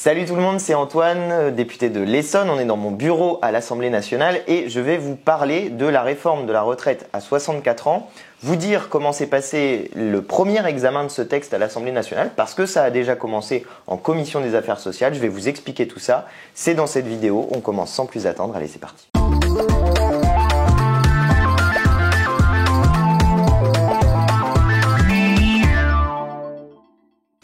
Salut tout le monde, c'est Antoine, député de l'Essonne. On est dans mon bureau à l'Assemblée nationale et je vais vous parler de la réforme de la retraite à 64 ans, vous dire comment s'est passé le premier examen de ce texte à l'Assemblée nationale parce que ça a déjà commencé en commission des affaires sociales. Je vais vous expliquer tout ça. C'est dans cette vidéo. On commence sans plus attendre. Allez, c'est parti.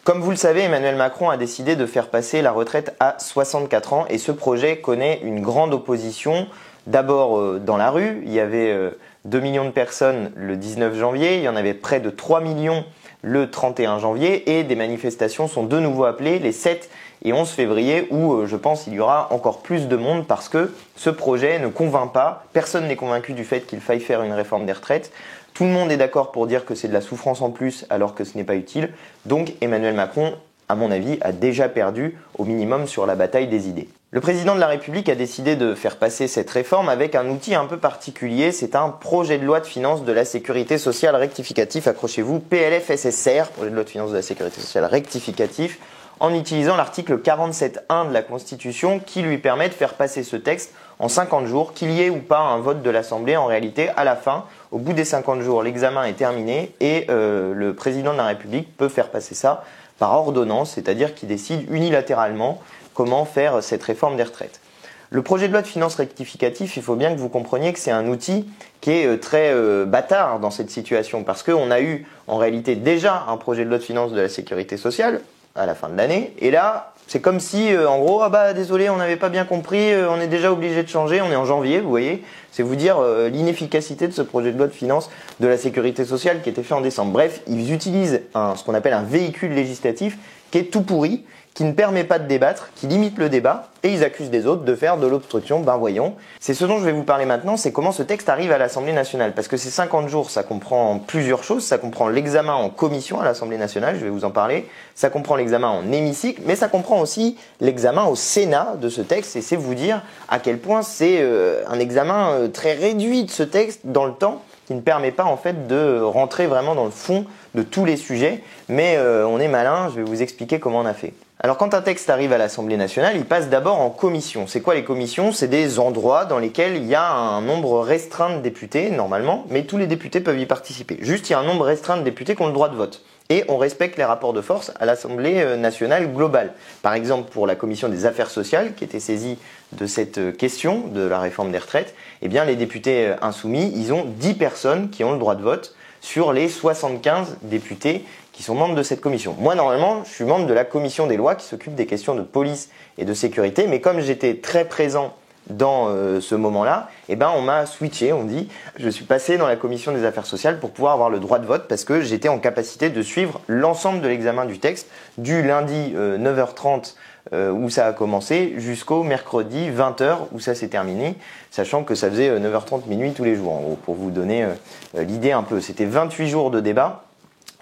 Comme vous le savez, Emmanuel Macron a décidé de faire passer la retraite à 64 ans et ce projet connaît une grande opposition. D'abord dans la rue, il y avait 2 millions de personnes le 19 janvier, il y en avait près de 3 millions le 31 janvier et des manifestations sont de nouveau appelées les 7 et 11 février où je pense qu'il y aura encore plus de monde parce que ce projet ne convainc pas, personne n'est convaincu du fait qu'il faille faire une réforme des retraites. Tout le monde est d'accord pour dire que c'est de la souffrance en plus alors que ce n'est pas utile. Donc Emmanuel Macron, à mon avis, a déjà perdu au minimum sur la bataille des idées. Le président de la République a décidé de faire passer cette réforme avec un outil un peu particulier. C'est un projet de loi de finances de la sécurité sociale rectificatif. Accrochez-vous, PLFSSR, projet de loi de finances de la sécurité sociale rectificatif, en utilisant l'article 47.1 de la Constitution qui lui permet de faire passer ce texte en 50 jours, qu'il y ait ou pas un vote de l'Assemblée. En réalité, à la fin, au bout des 50 jours, l'examen est terminé et le président de la République peut faire passer ça par ordonnance, c'est-à-dire qu'il décide unilatéralement comment faire cette réforme des retraites. Le projet de loi de finances rectificatif, il faut bien que vous compreniez que c'est un outil qui est très bâtard dans cette situation parce qu'on a eu en réalité déjà un projet de loi de finances de la sécurité sociale à la fin de l'année et là, c'est comme si, en gros, ah bah désolé, on n'avait pas bien compris, on est déjà obligé de changer, on est en janvier, vous voyez. C'est vous dire l'inefficacité de ce projet de loi de finances de la sécurité sociale qui était fait en décembre. Bref, ils utilisent ce qu'on appelle un véhicule législatif qui est tout pourri, qui ne permet pas de débattre, qui limite le débat, et ils accusent des autres de faire de l'obstruction. Ben voyons. C'est ce dont je vais vous parler maintenant, c'est comment ce texte arrive à l'Assemblée nationale. Parce que ces 50 jours, ça comprend plusieurs choses. Ça comprend l'examen en commission à l'Assemblée nationale, je vais vous en parler. Ça comprend l'examen en hémicycle, mais ça comprend aussi l'examen au Sénat de ce texte. Et c'est vous dire à quel point c'est un examen très réduit de ce texte dans le temps, qui ne permet pas en fait de rentrer vraiment dans le fond de tous les sujets. Mais on est malin, je vais vous expliquer comment on a fait. Alors quand un texte arrive à l'Assemblée nationale, il passe d'abord en commission. C'est quoi les commissions? C'est des endroits dans lesquels il y a un nombre restreint de députés, normalement, mais tous les députés peuvent y participer. Juste, il y a un nombre restreint de députés qui ont le droit de vote. Et on respecte les rapports de force à l'Assemblée nationale globale. Par exemple, pour la commission des affaires sociales, qui était saisie de cette question de la réforme des retraites, eh bien les députés insoumis, ils ont 10 personnes qui ont le droit de vote sur les 75 députés qui sont membres de cette commission. Moi, normalement, je suis membre de la commission des lois qui s'occupe des questions de police et de sécurité, mais comme j'étais très présent dans ce moment-là, eh ben on m'a switché, on dit, je suis passé dans la commission des affaires sociales pour pouvoir avoir le droit de vote parce que j'étais en capacité de suivre l'ensemble de l'examen du texte du lundi 9h30 où ça a commencé jusqu'au mercredi 20h où ça s'est terminé, sachant que ça faisait 9h30 minuit tous les jours, en gros, pour vous donner l'idée un peu. C'était 28 jours de débat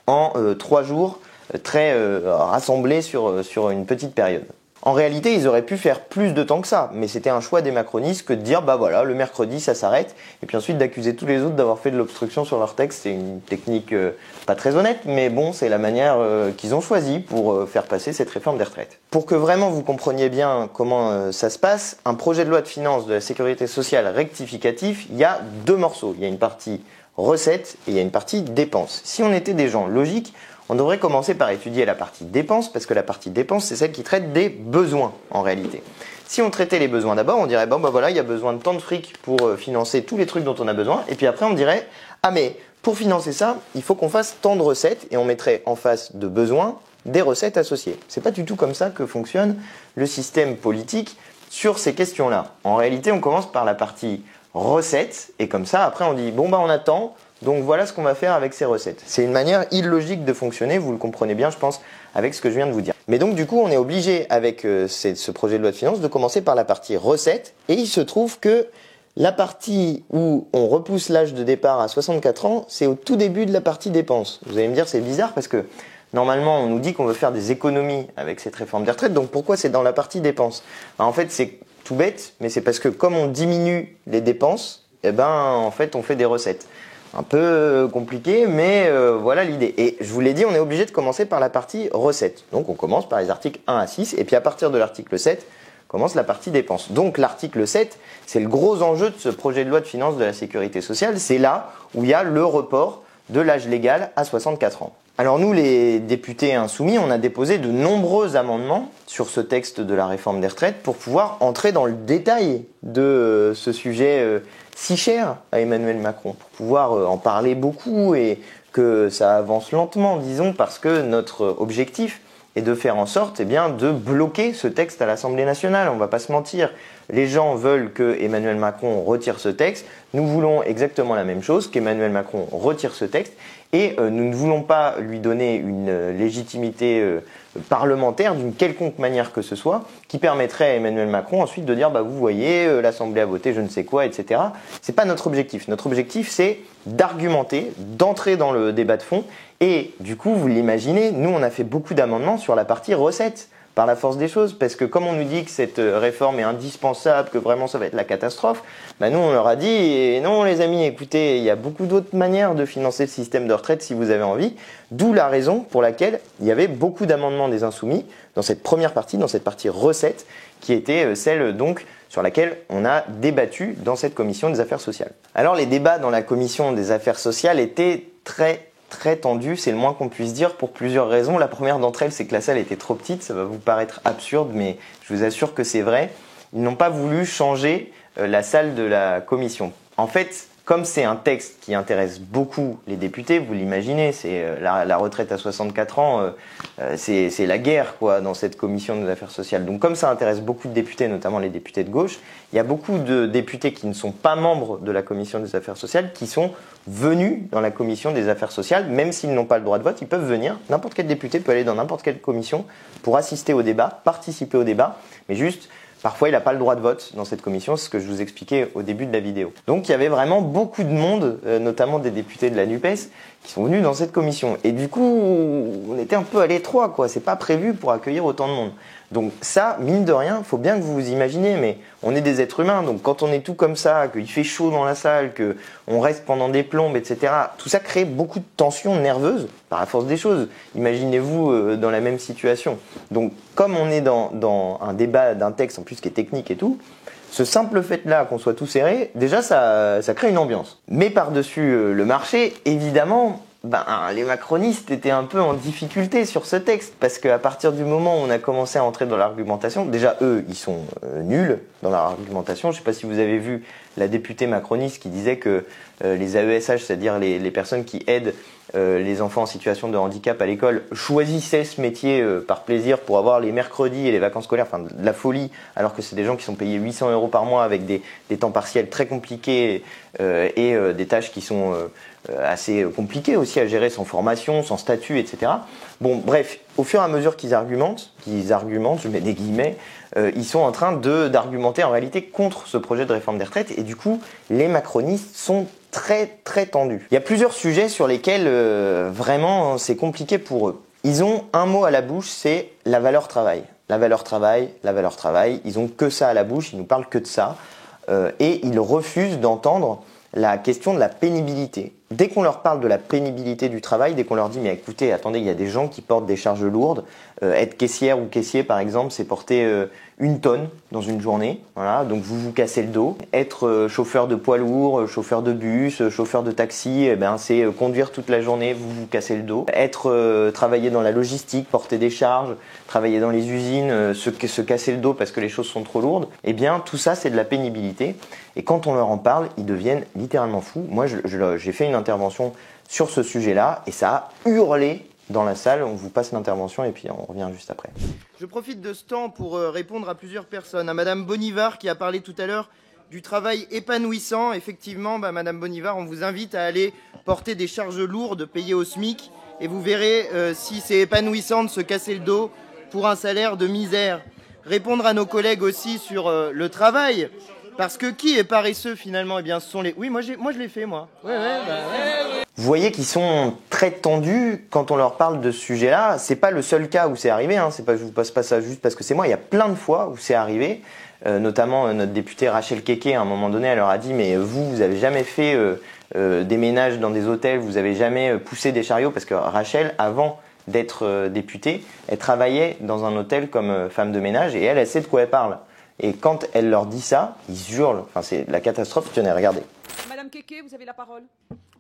en 3 jours très rassemblés sur une petite période. En réalité, ils auraient pu faire plus de temps que ça, mais c'était un choix des macronistes que de dire bah voilà, le mercredi ça s'arrête, et puis ensuite d'accuser tous les autres d'avoir fait de l'obstruction sur leur texte. C'est une technique pas très honnête, mais bon, c'est la manière qu'ils ont choisie pour faire passer cette réforme des retraites. Pour que vraiment vous compreniez bien comment ça se passe, un projet de loi de finances de la sécurité sociale rectificatif, il y a 2 morceaux. Il y a une partie recettes et il y a une partie dépenses. Si on était des gens logiques, on devrait commencer par étudier la partie dépenses, parce que la partie dépenses, c'est celle qui traite des besoins, en réalité. Si on traitait les besoins d'abord, on dirait, bon, bah voilà, il y a besoin de tant de fric pour financer tous les trucs dont on a besoin, et puis après, on dirait, ah mais, pour financer ça, il faut qu'on fasse tant de recettes, et on mettrait en face de besoins des recettes associées. C'est pas du tout comme ça que fonctionne le système politique sur ces questions-là. En réalité, on commence par la partie recettes, et comme ça, après, on dit, bon, bah on attend. Donc voilà ce qu'on va faire avec ces recettes. C'est une manière illogique de fonctionner, vous le comprenez bien je pense avec ce que je viens de vous dire. Mais donc du coup on est obligé avec ce projet de loi de finances de commencer par la partie recettes et il se trouve que la partie où on repousse l'âge de départ à 64 ans, c'est au tout début de la partie dépenses. Vous allez me dire c'est bizarre parce que normalement on nous dit qu'on veut faire des économies avec cette réforme des retraites, donc pourquoi c'est dans la partie dépenses? En fait c'est tout bête, mais c'est parce que comme on diminue les dépenses, eh ben en fait on fait des recettes. un peu compliqué, mais voilà l'idée. Et je vous l'ai dit, on est obligé de commencer par la partie recettes. Donc on commence par les articles 1 à 6, et puis à partir de l'article 7, commence la partie dépenses. Donc l'article 7, c'est le gros enjeu de ce projet de loi de finances de la sécurité sociale. C'est là où il y a le report de l'âge légal à 64 ans. Alors nous, les députés insoumis, on a déposé de nombreux amendements sur ce texte de la réforme des retraites pour pouvoir entrer dans le détail de ce sujet si cher à Emmanuel Macron, pour pouvoir en parler beaucoup et que ça avance lentement, disons, parce que notre objectif est de faire en sorte de bloquer ce texte à l'Assemblée nationale. On ne va pas se mentir. Les gens veulent que Emmanuel Macron retire ce texte. Nous voulons exactement la même chose, qu'Emmanuel Macron retire ce texte. Et nous ne voulons pas lui donner une légitimité parlementaire d'une quelconque manière que ce soit, qui permettrait à Emmanuel Macron ensuite de dire vous voyez, l'Assemblée a voté je ne sais quoi, etc. C'est pas notre objectif. Notre objectif, c'est d'argumenter, d'entrer dans le débat de fond. Et du coup, vous l'imaginez, nous on a fait beaucoup d'amendements sur la partie recettes, par la force des choses, parce que comme on nous dit que cette réforme est indispensable, que vraiment ça va être la catastrophe, nous on leur a dit, et non les amis, écoutez, il y a beaucoup d'autres manières de financer le système de retraite si vous avez envie, d'où la raison pour laquelle il y avait beaucoup d'amendements des Insoumis dans cette première partie, dans cette partie recettes, qui était celle donc sur laquelle on a débattu dans cette commission des affaires sociales. Alors les débats dans la commission des affaires sociales étaient très tendu, c'est le moins qu'on puisse dire, pour plusieurs raisons. La première d'entre elles, c'est que la salle était trop petite. Ça va vous paraître absurde, mais je vous assure que c'est vrai. Ils n'ont pas voulu changer la salle de la commission. En fait, comme c'est un texte qui intéresse beaucoup les députés, vous l'imaginez, c'est la retraite à 64 ans, c'est la guerre dans cette commission des affaires sociales. Donc comme ça intéresse beaucoup de députés, notamment les députés de gauche, il y a beaucoup de députés qui ne sont pas membres de la commission des affaires sociales qui sont venus dans la commission des affaires sociales, même s'ils n'ont pas le droit de vote, ils peuvent venir. N'importe quel député peut aller dans n'importe quelle commission pour assister au débat, participer au débat, mais juste parfois, il n'a pas le droit de vote dans cette commission, c'est ce que je vous expliquais au début de la vidéo. Donc, il y avait vraiment beaucoup de monde, notamment des députés de la NUPES, qui sont venus dans cette commission. Et du coup, on était un peu à l'étroit, quoi. C'est pas prévu pour accueillir autant de monde. Donc ça, mine de rien, il faut bien que vous vous imaginez, mais on est des êtres humains, donc quand on est tout comme ça, qu'il fait chaud dans la salle, qu'on reste pendant des plombes, etc., tout ça crée beaucoup de tensions nerveuses par la force des choses. Imaginez-vous dans la même situation. Donc comme on est dans un débat d'un texte en plus qui est technique et tout, ce simple fait-là qu'on soit tous serrés, déjà ça crée une ambiance. Mais par-dessus le marché, évidemment, les macronistes étaient un peu en difficulté sur ce texte, parce qu'à partir du moment où on a commencé à entrer dans l'argumentation, déjà eux, ils sont nuls dans leur argumentation. Je ne sais pas si vous avez vu la députée macroniste qui disait que les AESH, c'est-à-dire les personnes qui aident les enfants en situation de handicap à l'école, choisissaient ce métier par plaisir pour avoir les mercredis et les vacances scolaires, enfin de la folie, alors que c'est des gens qui sont payés 800 € par mois avec des temps partiels très compliqués et des tâches qui sont assez compliquées aussi à gérer, sans formation, sans statut, etc. Bon, bref, au fur et à mesure qu'ils argumentent, je mets des guillemets, ils sont en train d'argumenter en réalité contre ce projet de réforme des retraites, et du coup, les macronistes sont très tendus. Il y a plusieurs sujets sur lesquels vraiment c'est compliqué pour eux. Ils ont un mot à la bouche, c'est la valeur travail. La valeur travail, la valeur travail. Ils ont que ça à la bouche, ils nous parlent que de ça. Et ils refusent d'entendre la question de la pénibilité. Dès qu'on leur parle de la pénibilité du travail, dès qu'on leur dit mais écoutez, attendez, il y a des gens qui portent des charges lourdes, être caissière ou caissier par exemple, c'est porter 1 tonne dans une journée, voilà, donc vous vous cassez le dos. Être chauffeur de poids lourd, chauffeur de bus, chauffeur de taxi, c'est conduire toute la journée, vous vous cassez le dos. Être travailler dans la logistique, porter des charges, travailler dans les usines, se casser le dos parce que les choses sont trop lourdes, tout ça c'est de la pénibilité. Et quand on leur en parle, ils deviennent littéralement fous. Moi j'ai fait une intervention sur ce sujet-là et ça a hurlé dans la salle. On vous passe l'intervention et puis on revient juste après. Je profite de ce temps pour répondre à plusieurs personnes. À Madame Bonivard qui a parlé tout à l'heure du travail épanouissant. Effectivement, Madame Bonivard, on vous invite à aller porter des charges lourdes payées au SMIC et vous verrez si c'est épanouissant de se casser le dos pour un salaire de misère. Répondre à nos collègues aussi sur le travail. Parce que qui est paresseux finalement? Ce sont les... Oui, moi je l'ai fait, moi. Ouais. Vous voyez qu'ils sont très tendus quand on leur parle de ce sujet-là. C'est pas le seul cas où c'est arrivé, hein. C'est pas, je vous passe pas ça juste parce que c'est moi. Il y a plein de fois où c'est arrivé. Notamment notre députée Rachel Keke, à un moment donné, elle leur a dit mais vous avez jamais fait des ménages dans des hôtels, vous n'avez jamais poussé des chariots, parce que Rachel, avant d'être députée, elle travaillait dans un hôtel comme femme de ménage, et elle sait de quoi elle parle. Et quand elle leur dit ça, ils hurlent. Enfin, c'est la catastrophe. Tenez, regardez. Madame Kéké, vous avez la parole.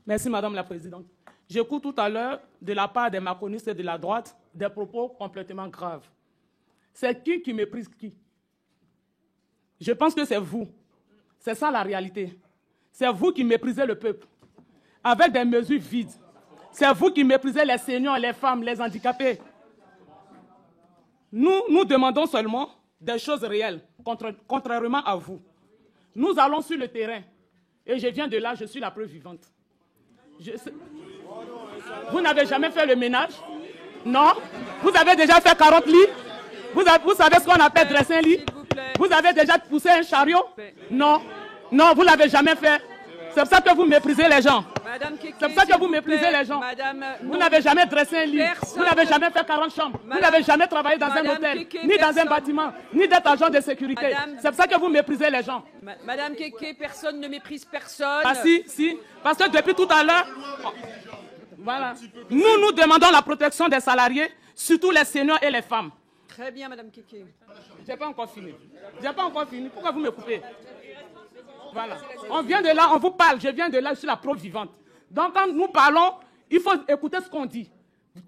Merci, Madame la Présidente. J'écoute tout à l'heure, de la part des macronistes et de la droite, des propos complètement graves. C'est qui méprise qui? Je pense que c'est vous. C'est ça la réalité. C'est vous qui méprisez le peuple, avec des mesures vides. C'est vous qui méprisez les seniors, les femmes, les handicapés. Nous demandons seulement des choses réelles, contrairement à vous. Nous allons sur le terrain. Et je viens de là, je suis la preuve vivante. Vous n'avez jamais fait le ménage? Non. Vous avez déjà fait 40 lits? Vous savez ce qu'on appelle dresser un lit? Vous avez déjà poussé un chariot? Non. Non, vous ne l'avez jamais fait. C'est pour ça que vous méprisez les gens. C'est pour ça que vous méprisez les gens. Vous n'avez jamais dressé un lit. Vous n'avez jamais fait 40 chambres. Vous n'avez jamais travaillé dans un hôtel, ni dans un bâtiment, ni d'être agent de sécurité. C'est pour ça que vous méprisez les gens. Madame Kéké, personne ne méprise personne. Ah si. Parce que depuis tout à l'heure, voilà. Nous demandons la protection des salariés, surtout les seniors et les femmes. Très bien, Madame Kéké. Je n'ai pas encore fini. Pourquoi vous me coupez? Voilà. On vient de là, on vous parle. Je viens de là, je suis la preuve vivante. Donc quand nous parlons, il faut écouter ce qu'on dit.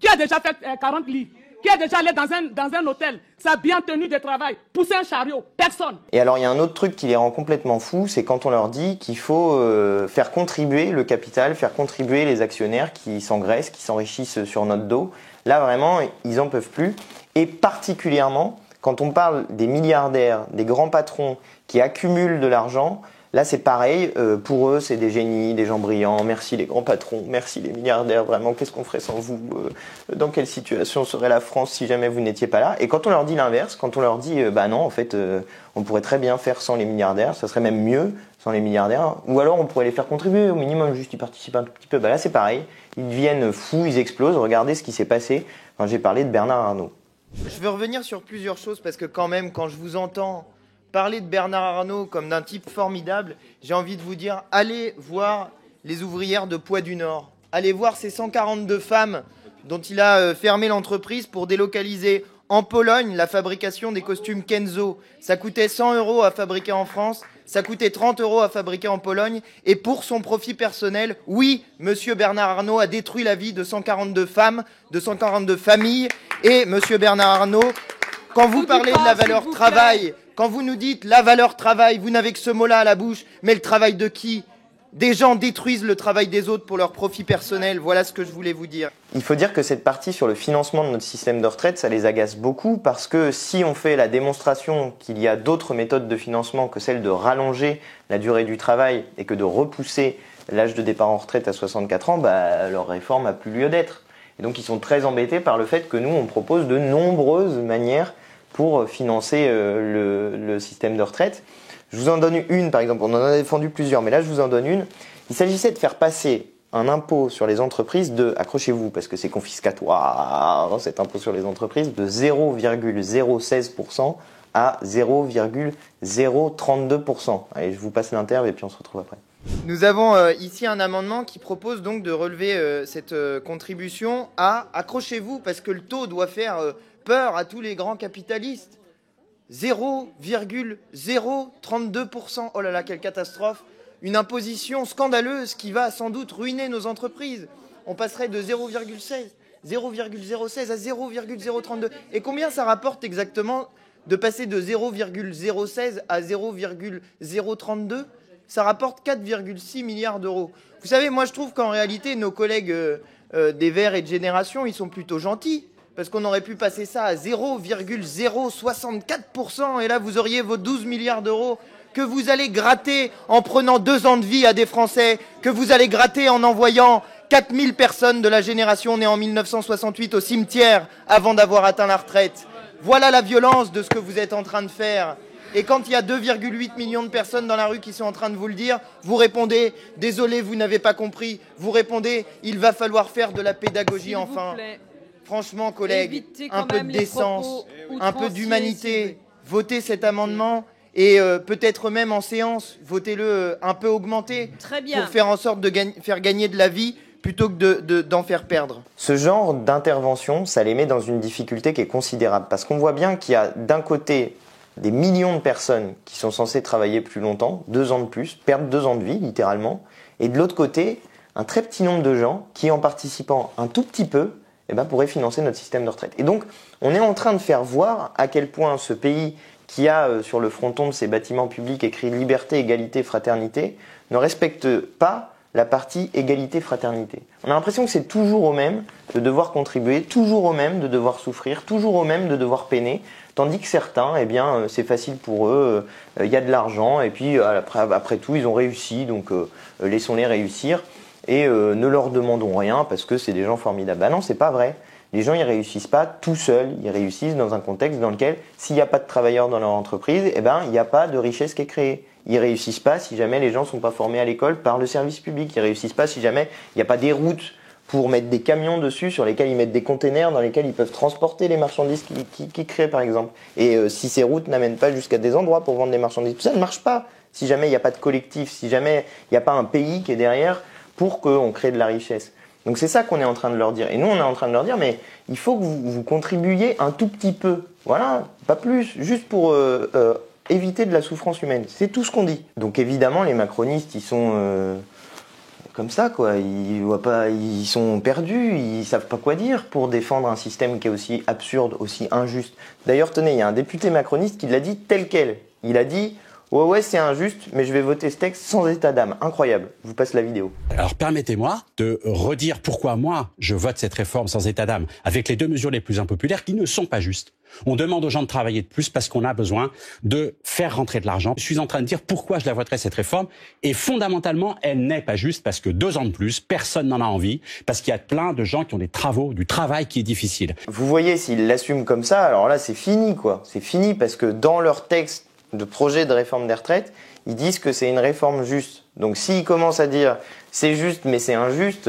Qui a déjà fait 40 lits? Qui est déjà allé dans un hôtel, sa bien tenue de travail, pousser un chariot? Personne. Et alors il y a un autre truc qui les rend complètement fous, c'est quand on leur dit qu'il faut faire contribuer le capital, faire contribuer les actionnaires qui s'engraissent, qui s'enrichissent sur notre dos. Là vraiment, ils en peuvent plus. Et particulièrement, quand on parle des milliardaires, des grands patrons qui accumulent de l'argent, là c'est pareil, pour eux c'est des génies, des gens brillants, merci les grands patrons, merci les milliardaires, vraiment qu'est-ce qu'on ferait sans vous, dans quelle situation serait la France si jamais vous n'étiez pas là? Et quand on leur dit l'inverse, quand on leur dit bah non en fait on pourrait très bien faire sans les milliardaires, ça serait même mieux sans les milliardaires, ou alors on pourrait les faire contribuer au minimum, juste y participer un tout petit peu, bah là c'est pareil, ils deviennent fous, ils explosent, regardez ce qui s'est passé, enfin, j'ai parlé de Bernard Arnault. Je veux revenir sur plusieurs choses parce que quand même, quand je vous entends parler de Bernard Arnault comme d'un type formidable, j'ai envie de vous dire, allez voir les ouvrières de Poix du Nord. Allez voir ces 142 femmes dont il a fermé l'entreprise pour délocaliser en Pologne la fabrication des costumes Kenzo. Ça coûtait 100 € à fabriquer en France, ça coûtait 30 € à fabriquer en Pologne. Et pour son profit personnel, oui, monsieur Bernard Arnault a détruit la vie de 142 femmes, de 142 familles. Et monsieur Bernard Arnault, quand vous parlez de la valeur travail, quand vous nous dites la valeur travail, vous n'avez que ce mot-là à la bouche, mais le travail de qui? Des gens détruisent le travail des autres pour leur profit personnel, voilà ce que je voulais vous dire. Il faut dire que cette partie sur le financement de notre système de retraite, ça les agace beaucoup parce que si on fait la démonstration qu'il y a d'autres méthodes de financement que celle de rallonger la durée du travail et que de repousser l'âge de départ en retraite à 64 ans, bah, leur réforme n'a plus lieu d'être. Et donc ils sont très embêtés par le fait que nous, on propose de nombreuses manières pour financer le système de retraite. Je vous en donne une, par exemple, on en a défendu plusieurs, mais là je vous en donne une. Il s'agissait de faire passer un impôt sur les entreprises de, accrochez-vous parce que c'est confiscatoire, cet impôt sur les entreprises, de 0,016% à 0,032%. Allez, je vous passe l'interv et puis on se retrouve après. Nous avons ici un amendement qui propose donc de relever cette contribution à, accrochez-vous parce que le taux doit faire peur à tous les grands capitalistes, 0,032%. Oh là là, quelle catastrophe! Une imposition scandaleuse qui va sans doute ruiner nos entreprises. On passerait de 0,016 à 0,032. Et combien ça rapporte exactement de passer de 0,016 à 0,032? Ça rapporte 4,6 milliards d'euros. Vous savez, moi je trouve qu'en réalité, nos collègues des Verts et de Génération, ils sont plutôt gentils. Parce qu'on aurait pu passer ça à 0,064%. Et là, vous auriez vos 12 milliards d'euros que vous allez gratter en prenant 2 ans de vie à des Français, que vous allez gratter en envoyant 4000 personnes de la génération née en 1968 au cimetière avant d'avoir atteint la retraite. Voilà la violence de ce que vous êtes en train de faire. Et quand il y a 2,8 millions de personnes dans la rue qui sont en train de vous le dire, vous répondez « Désolé, vous n'avez pas compris ». Vous répondez « Il va falloir faire de la pédagogie enfin ». Franchement, collègues, un peu de décence, un peu d'humanité. Votez cet amendement et peut-être même en séance, votez-le un peu augmenté. Très bien. Pour faire en sorte de faire gagner de la vie plutôt que d'en faire perdre. Ce genre d'intervention, ça les met dans une difficulté qui est considérable. Parce qu'on voit bien qu'il y a d'un côté des millions de personnes qui sont censées travailler plus longtemps, 2 ans de plus, perdre 2 ans de vie littéralement. Et de l'autre côté, un très petit nombre de gens qui, en participant un tout petit peu, pourraient financer notre système de retraite. Et donc, on est en train de faire voir à quel point ce pays qui a sur le fronton de ses bâtiments publics écrit liberté, égalité, fraternité, ne respecte pas la partie égalité-fraternité. On a l'impression que c'est toujours au même de devoir contribuer, toujours au même de devoir souffrir, toujours au même de devoir peiner, tandis que certains, c'est facile pour eux, il y a de l'argent, et puis après tout, ils ont réussi, donc laissons-les réussir, et ne leur demandons rien, parce que c'est des gens formidables. Bah non, c'est pas vrai. Les gens, ils réussissent pas tout seuls, ils réussissent dans un contexte dans lequel, s'il n'y a pas de travailleurs dans leur entreprise, il n'y a pas de richesse qui est créée. Ils réussissent pas si jamais les gens sont pas formés à l'école par le service public. Ils réussissent pas si jamais il n'y a pas des routes pour mettre des camions dessus sur lesquels ils mettent des containers dans lesquels ils peuvent transporter les marchandises qu'ils créent par exemple. Et si ces routes n'amènent pas jusqu'à des endroits pour vendre des marchandises, tout ça ne marche pas. Si jamais il n'y a pas de collectif, si jamais il n'y a pas un pays qui est derrière pour qu'on crée de la richesse. Donc c'est ça qu'on est en train de leur dire. Et nous on est en train de leur dire mais il faut que vous contribuiez un tout petit peu. Voilà, pas plus, juste pour éviter de la souffrance humaine. C'est tout ce qu'on dit. Donc évidemment, les macronistes, ils sont comme ça, quoi. Ils sont perdus, ils savent pas quoi dire pour défendre un système qui est aussi absurde, aussi injuste. D'ailleurs, tenez, il y a un député macroniste qui l'a dit tel quel. Il a dit « Ouais, c'est injuste, mais je vais voter ce texte sans état d'âme. » Incroyable. Je vous passe la vidéo. Alors permettez-moi de redire pourquoi moi je vote cette réforme sans état d'âme, avec les 2 mesures les plus impopulaires qui ne sont pas justes. On demande aux gens de travailler de plus parce qu'on a besoin de faire rentrer de l'argent. Je suis en train de dire pourquoi je la voterai cette réforme et fondamentalement elle n'est pas juste parce que 2 ans de plus, personne n'en a envie, parce qu'il y a plein de gens qui ont du travail qui est difficile. Vous voyez, s'ils l'assument comme ça, alors là c'est fini quoi. C'est fini parce que dans leur texte de projet de réforme des retraites, ils disent que c'est une réforme juste. Donc s'ils commencent à dire c'est juste mais c'est injuste,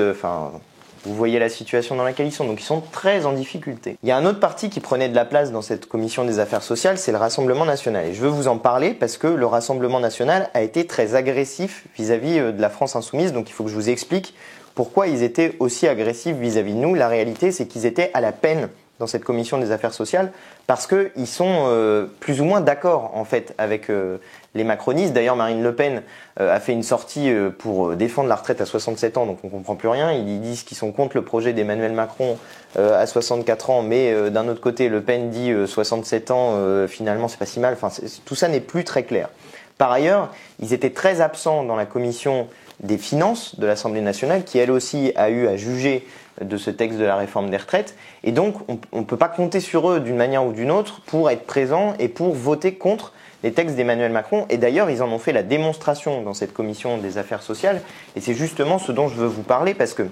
vous voyez la situation dans laquelle ils sont. Donc ils sont très en difficulté. Il y a un autre parti qui prenait de la place dans cette commission des affaires sociales, c'est le Rassemblement national. Et je veux vous en parler parce que le Rassemblement national a été très agressif vis-à-vis de la France insoumise. Donc il faut que je vous explique pourquoi ils étaient aussi agressifs vis-à-vis de nous. La réalité, c'est qu'ils étaient à la peine dans cette commission des affaires sociales parce qu'ils sont plus ou moins d'accord en fait avec les macronistes. D'ailleurs, Marine Le Pen a fait une sortie pour défendre la retraite à 67 ans, donc on comprend plus rien. Ils disent qu'ils sont contre le projet d'Emmanuel Macron à 64 ans, mais d'un autre côté, Le Pen dit 67 ans, finalement c'est pas si mal. Tout ça n'est plus très clair. Par ailleurs, ils étaient très absents dans la commission des finances de l'Assemblée nationale, qui elle aussi a eu à juger de ce texte de la réforme des retraites. Et donc, on ne peut pas compter sur eux d'une manière ou d'une autre pour être présents et pour voter contre les textes d'Emmanuel Macron. Et d'ailleurs, ils en ont fait la démonstration dans cette commission des affaires sociales. Et c'est justement ce dont je veux vous parler parce que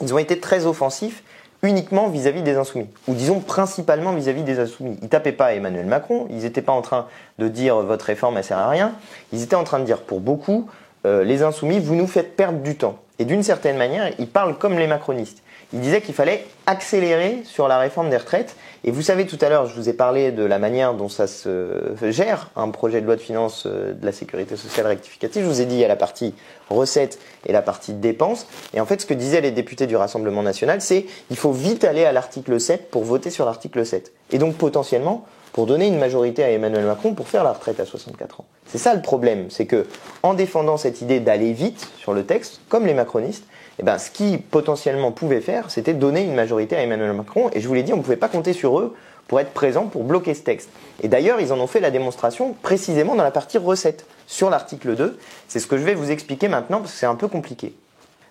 ils ont été très offensifs uniquement vis-à-vis des insoumis. Ou disons principalement vis-à-vis des insoumis. Ils tapaient pas Emmanuel Macron. Ils n'étaient pas en train de dire votre réforme, elle sert à rien. Ils étaient en train de dire pour beaucoup, les insoumis, vous nous faites perdre du temps. Et d'une certaine manière, ils parlent comme les macronistes. Il disait qu'il fallait accélérer sur la réforme des retraites. Et vous savez, tout à l'heure, je vous ai parlé de la manière dont ça se gère, un projet de loi de finances de la sécurité sociale rectificative. Je vous ai dit, il y a la partie recettes et la partie dépenses. Et en fait, ce que disaient les députés du Rassemblement national, c'est qu'il faut vite aller à l'article 7 pour voter sur l'article 7. Et donc, potentiellement, pour donner une majorité à Emmanuel Macron pour faire la retraite à 64 ans. C'est ça le problème, c'est que en défendant cette idée d'aller vite sur le texte, comme les macronistes, ce qu'ils potentiellement pouvaient faire, c'était donner une majorité à Emmanuel Macron. Et je vous l'ai dit, on ne pouvait pas compter sur eux pour être présents, pour bloquer ce texte. Et d'ailleurs, ils en ont fait la démonstration précisément dans la partie recettes, sur l'article 2. C'est ce que je vais vous expliquer maintenant, parce que c'est un peu compliqué.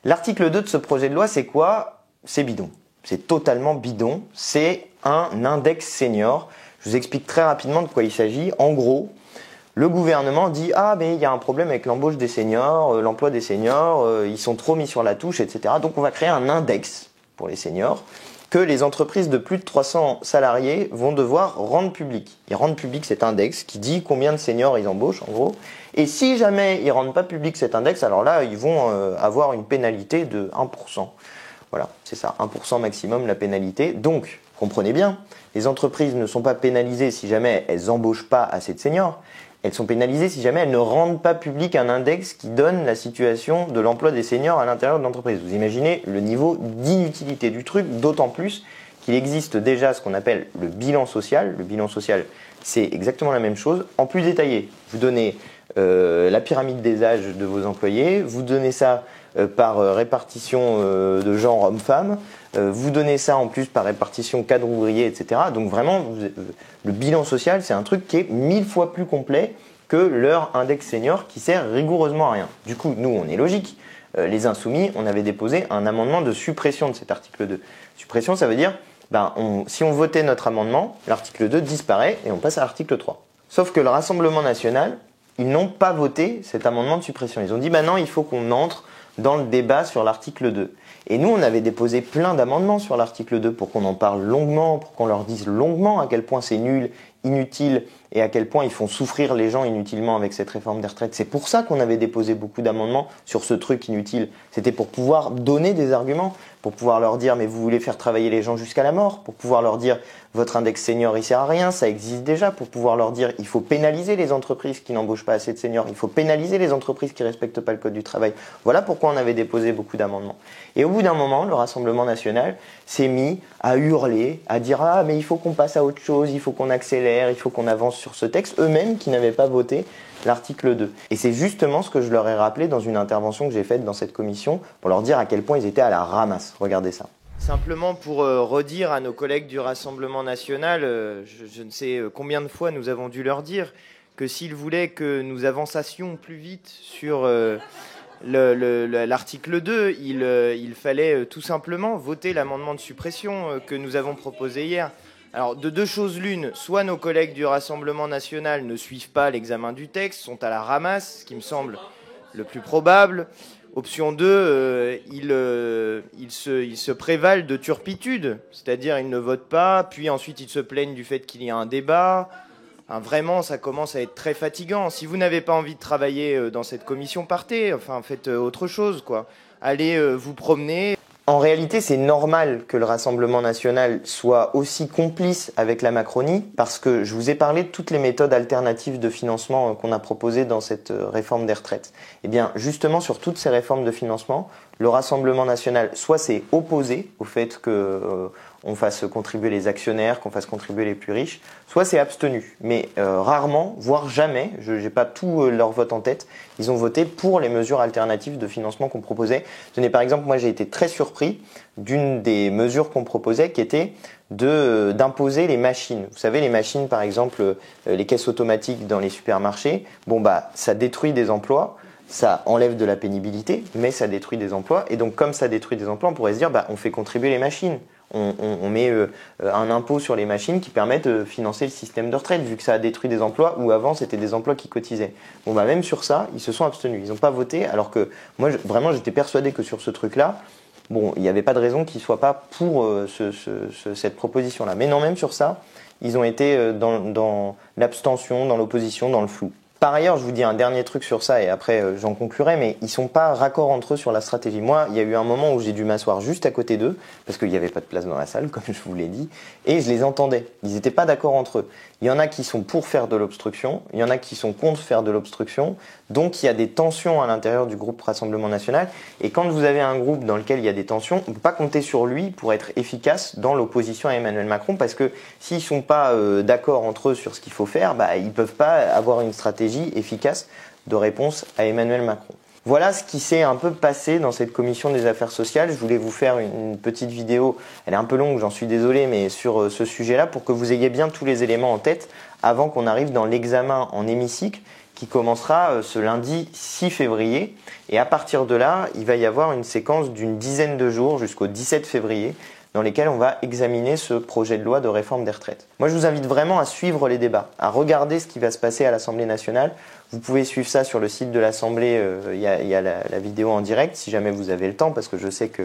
L'article 2 de ce projet de loi, c'est quoi? C'est bidon. C'est totalement bidon. C'est un index senior. Je vous explique très rapidement de quoi il s'agit. En gros, le gouvernement dit « Ah, mais il y a un problème avec l'embauche des seniors, l'emploi des seniors, ils sont trop mis sur la touche, etc. » Donc on va créer un index pour les seniors que les entreprises de plus de 300 salariés vont devoir rendre public. Ils rendent public cet index qui dit combien de seniors ils embauchent, en gros. Et si jamais ils ne rendent pas public cet index, alors là, ils vont avoir une pénalité de 1%. Voilà, c'est ça, 1% maximum la pénalité. Donc, comprenez bien, les entreprises ne sont pas pénalisées si jamais elles n'embauchent pas assez de seniors. elles sont pénalisées si jamais elles ne rendent pas public un index qui donne la situation de l'emploi des seniors à l'intérieur de l'entreprise. Vous imaginez le niveau d'inutilité du truc, d'autant plus qu'il existe déjà ce qu'on appelle le bilan social. Le bilan social, c'est exactement la même chose, en plus détaillé. Vous donnez la pyramide des âges de vos employés, vous donnez ça par répartition de genre homme-femme, vous donnez ça en plus par répartition cadre-ouvrier, etc. Donc vraiment, le bilan social, c'est un truc qui est 1000 fois plus complet que leur index senior qui sert rigoureusement à rien. Du coup, nous, on est logique. Les Insoumis, on avait déposé un amendement de suppression de cet article 2. Suppression, ça veut dire, si on votait notre amendement, l'article 2 disparaît et on passe à l'article 3. Sauf que le Rassemblement national, ils n'ont pas voté cet amendement de suppression. Ils ont dit, non, il faut qu'on entre dans le débat sur l'article 2. Et nous, on avait déposé plein d'amendements sur l'article 2 pour qu'on en parle longuement, pour qu'on leur dise longuement à quel point c'est nul, inutile et à quel point ils font souffrir les gens inutilement avec cette réforme des retraites. C'est pour ça qu'on avait déposé beaucoup d'amendements sur ce truc inutile. C'était pour pouvoir donner des arguments, pour pouvoir leur dire mais vous voulez faire travailler les gens jusqu'à la mort, pour pouvoir leur dire votre index senior il sert à rien, ça existe déjà, pour pouvoir leur dire il faut pénaliser les entreprises qui n'embauchent pas assez de seniors, il faut pénaliser les entreprises qui respectent pas le code du travail. Voilà pourquoi on avait déposé beaucoup d'amendements. Et au bout d'un moment, le Rassemblement national s'est mis à hurler, à dire ah mais il faut qu'on passe à autre chose, il faut qu'on accélère, il faut qu'on avance sur ce texte, eux-mêmes qui n'avaient pas voté l'article 2. Et c'est justement ce que je leur ai rappelé dans une intervention que j'ai faite dans cette commission pour leur dire à quel point ils étaient à la ramasse. Regardez ça. Simplement pour redire à nos collègues du Rassemblement national, je ne sais combien de fois nous avons dû leur dire que s'ils voulaient que nous avançassions plus vite sur l'article 2, il fallait tout simplement voter l'amendement de suppression que nous avons proposé hier. Alors, de deux choses l'une, soit nos collègues du Rassemblement national ne suivent pas l'examen du texte, sont à la ramasse, ce qui me semble le plus probable. Option 2, ils se prévalent de turpitude, c'est-à-dire ils ne votent pas, puis ensuite ils se plaignent du fait qu'il y a un débat. Enfin, vraiment, ça commence à être très fatigant. Si vous n'avez pas envie de travailler dans cette commission, partez, enfin faites autre chose, quoi. Allez vous promener. En réalité, c'est normal que le Rassemblement national soit aussi complice avec la Macronie parce que je vous ai parlé de toutes les méthodes alternatives de financement qu'on a proposées dans cette réforme des retraites. Eh bien, justement, sur toutes ces réformes de financement, le Rassemblement national soit s'est opposé au fait qu'on fasse contribuer les actionnaires, qu'on fasse contribuer les plus riches, soit s'est abstenu. Mais rarement, voire jamais, je n'ai pas tout leur vote en tête, ils ont voté pour les mesures alternatives de financement qu'on proposait. Tenez, par exemple, moi j'ai été très surpris d'une des mesures qu'on proposait qui était d'imposer les machines. Vous savez, les machines, par exemple, les caisses automatiques dans les supermarchés, ça détruit des emplois. Ça enlève de la pénibilité, mais ça détruit des emplois. Et donc, comme ça détruit des emplois, on pourrait se dire, on fait contribuer les machines. On met un impôt sur les machines qui permet de financer le système de retraite, vu que ça a détruit des emplois où avant, c'était des emplois qui cotisaient. Même sur ça, ils se sont abstenus. Ils n'ont pas voté, alors que moi, vraiment, j'étais persuadé que sur ce truc-là, il n'y avait pas de raison qu'ils ne soient pas pour cette proposition-là. Mais non, même sur ça, ils ont été dans l'abstention, dans l'opposition, dans le flou. Par ailleurs, je vous dis un dernier truc sur ça et après j'en conclurai, mais ils sont pas raccords entre eux sur la stratégie. Moi, il y a eu un moment où j'ai dû m'asseoir juste à côté d'eux, parce qu'il n'y avait pas de place dans la salle, comme je vous l'ai dit, et je les entendais. Ils n'étaient pas d'accord entre eux. Il y en a qui sont pour faire de l'obstruction, il y en a qui sont contre faire de l'obstruction, donc il y a des tensions à l'intérieur du groupe Rassemblement National, et quand vous avez un groupe dans lequel il y a des tensions, on ne peut pas compter sur lui pour être efficace dans l'opposition à Emmanuel Macron, parce que s'ils ne sont pas d'accord entre eux sur ce qu'il faut faire, ils ne peuvent pas avoir une stratégie efficace de réponse à Emmanuel Macron. Voilà ce qui s'est un peu passé dans cette commission des affaires sociales. Je voulais vous faire une petite vidéo, elle est un peu longue, j'en suis désolé, mais sur ce sujet-là pour que vous ayez bien tous les éléments en tête avant qu'on arrive dans l'examen en hémicycle qui commencera ce lundi 6 février. Et à partir de là, il va y avoir une séquence d'une dizaine de jours jusqu'au 17 février dans lesquels on va examiner ce projet de loi de réforme des retraites. Moi, je vous invite vraiment à suivre les débats, à regarder ce qui va se passer à l'Assemblée nationale. Vous pouvez suivre ça sur le site de l'Assemblée, il y a la vidéo en direct, si jamais vous avez le temps, parce que je sais que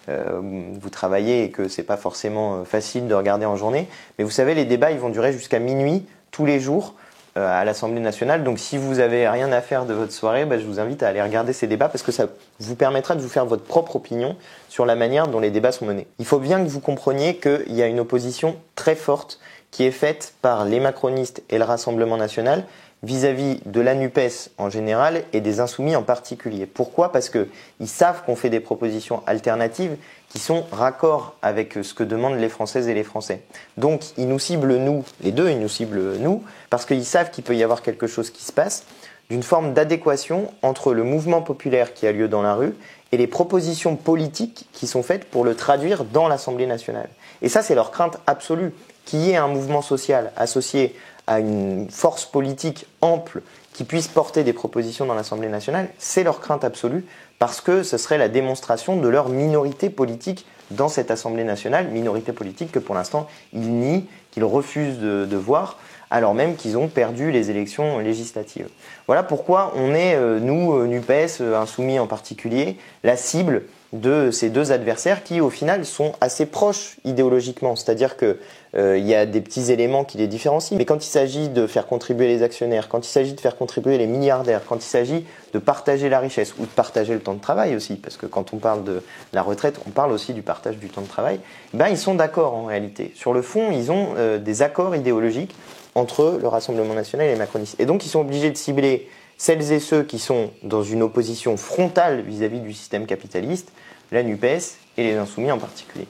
vous travaillez et que c'est pas forcément facile de regarder en journée. Mais vous savez, les débats, ils vont durer jusqu'à minuit, tous les jours, à l'Assemblée nationale. Donc si vous avez rien à faire de votre soirée, je vous invite à aller regarder ces débats parce que ça vous permettra de vous faire votre propre opinion sur la manière dont les débats sont menés. Il faut bien que vous compreniez qu'il y a une opposition très forte qui est faite par les macronistes et le Rassemblement national vis-à-vis de la NUPES en général et des Insoumis en particulier. Pourquoi ? Parce qu'ils savent qu'on fait des propositions alternatives qui sont raccords avec ce que demandent les Françaises et les Français. Donc ils nous ciblent nous, les deux, ils nous ciblent nous, parce qu'ils savent qu'il peut y avoir quelque chose qui se passe, d'une forme d'adéquation entre le mouvement populaire qui a lieu dans la rue et les propositions politiques qui sont faites pour le traduire dans l'Assemblée nationale. Et ça, c'est leur crainte absolue, qu'il y ait un mouvement social associé à une force politique ample qui puisse porter des propositions dans l'Assemblée nationale, c'est leur crainte absolue, parce que ce serait la démonstration de leur minorité politique dans cette Assemblée nationale, minorité politique que pour l'instant ils nient, qu'ils refusent de voir, alors même qu'ils ont perdu les élections législatives. Voilà pourquoi on est, nous, NUPES, Insoumis en particulier, la cible de ces deux adversaires qui, au final, sont assez proches idéologiquement. C'est-à-dire qu'il y a des petits éléments qui les différencient, mais quand il s'agit de faire contribuer les actionnaires, quand il s'agit de faire contribuer les milliardaires, quand il s'agit de partager la richesse ou de partager le temps de travail aussi, parce que quand on parle de la retraite, on parle aussi du partage du temps de travail, ben ils sont d'accord en réalité. Sur le fond, ils ont des accords idéologiques entre le Rassemblement national et les macronistes. Et donc, ils sont obligés de cibler celles et ceux qui sont dans une opposition frontale vis-à-vis du système capitaliste, la NUPES et les Insoumis en particulier.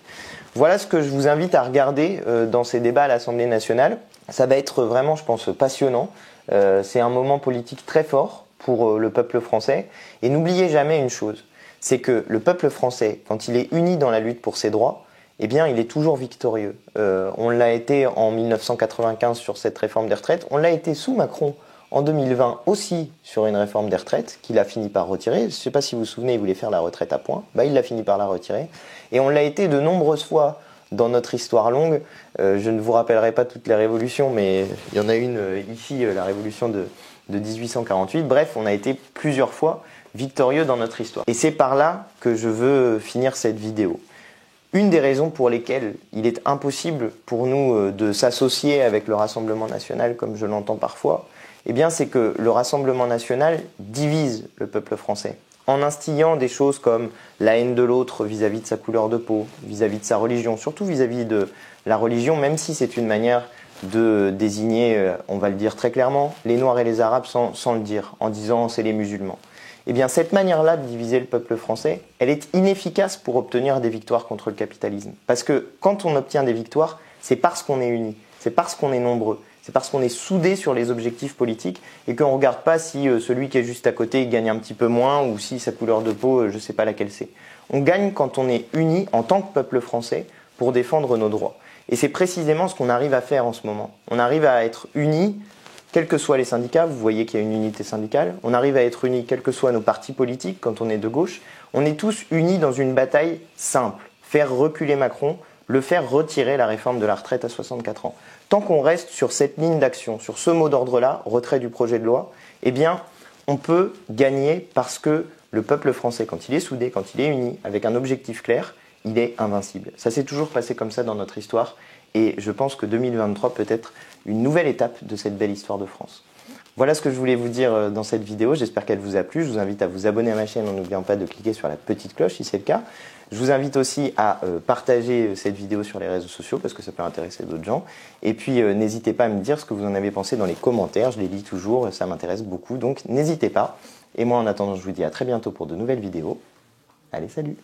Voilà ce que je vous invite à regarder dans ces débats à l'Assemblée nationale. Ça va être vraiment, je pense, passionnant. C'est un moment politique très fort pour le peuple français. Et n'oubliez jamais une chose, c'est que le peuple français, quand il est uni dans la lutte pour ses droits, eh bien, il est toujours victorieux. On l'a été en 1995 sur cette réforme des retraites, on l'a été sous Macron en 2020 aussi sur une réforme des retraites qu'il a fini par retirer. Je ne sais pas si vous vous souvenez, il voulait faire la retraite à points. Il l'a fini par la retirer. Et on l'a été de nombreuses fois dans notre histoire longue. Je ne vous rappellerai pas toutes les révolutions, mais il y en a une ici, la révolution de 1848. Bref, on a été plusieurs fois victorieux dans notre histoire. Et c'est par là que je veux finir cette vidéo. Une des raisons pour lesquelles il est impossible pour nous de s'associer avec le Rassemblement national, comme je l'entends parfois, eh bien, c'est que le Rassemblement national divise le peuple français en instillant des choses comme la haine de l'autre vis-à-vis de sa couleur de peau, vis-à-vis de sa religion, surtout vis-à-vis de la religion, même si c'est une manière de désigner, on va le dire très clairement, les Noirs et les Arabes sans le dire, en disant c'est les musulmans. Eh bien, cette manière-là de diviser le peuple français, elle est inefficace pour obtenir des victoires contre le capitalisme. Parce que quand on obtient des victoires, c'est parce qu'on est unis, c'est parce qu'on est nombreux. C'est parce qu'on est soudés sur les objectifs politiques et qu'on ne regarde pas si celui qui est juste à côté gagne un petit peu moins ou si sa couleur de peau, je ne sais pas laquelle c'est. On gagne quand on est unis en tant que peuple français pour défendre nos droits. Et c'est précisément ce qu'on arrive à faire en ce moment. On arrive à être unis, quels que soient les syndicats, vous voyez qu'il y a une unité syndicale. On arrive à être unis, quels que soient nos partis politiques, quand on est de gauche. On est tous unis dans une bataille simple. Faire reculer Macron, le faire retirer la réforme de la retraite à 64 ans. Tant qu'on reste sur cette ligne d'action, sur ce mot d'ordre-là, retrait du projet de loi, eh bien, on peut gagner parce que le peuple français, quand il est soudé, quand il est uni, avec un objectif clair, il est invincible. Ça s'est toujours passé comme ça dans notre histoire et je pense que 2023 peut être une nouvelle étape de cette belle histoire de France. Voilà ce que je voulais vous dire dans cette vidéo, j'espère qu'elle vous a plu. Je vous invite à vous abonner à ma chaîne en n'oubliant pas de cliquer sur la petite cloche si c'est le cas. Je vous invite aussi à partager cette vidéo sur les réseaux sociaux parce que ça peut intéresser d'autres gens. Et puis n'hésitez pas à me dire ce que vous en avez pensé dans les commentaires, je les lis toujours, ça m'intéresse beaucoup, donc n'hésitez pas. Et moi en attendant, je vous dis à très bientôt pour de nouvelles vidéos. Allez, salut!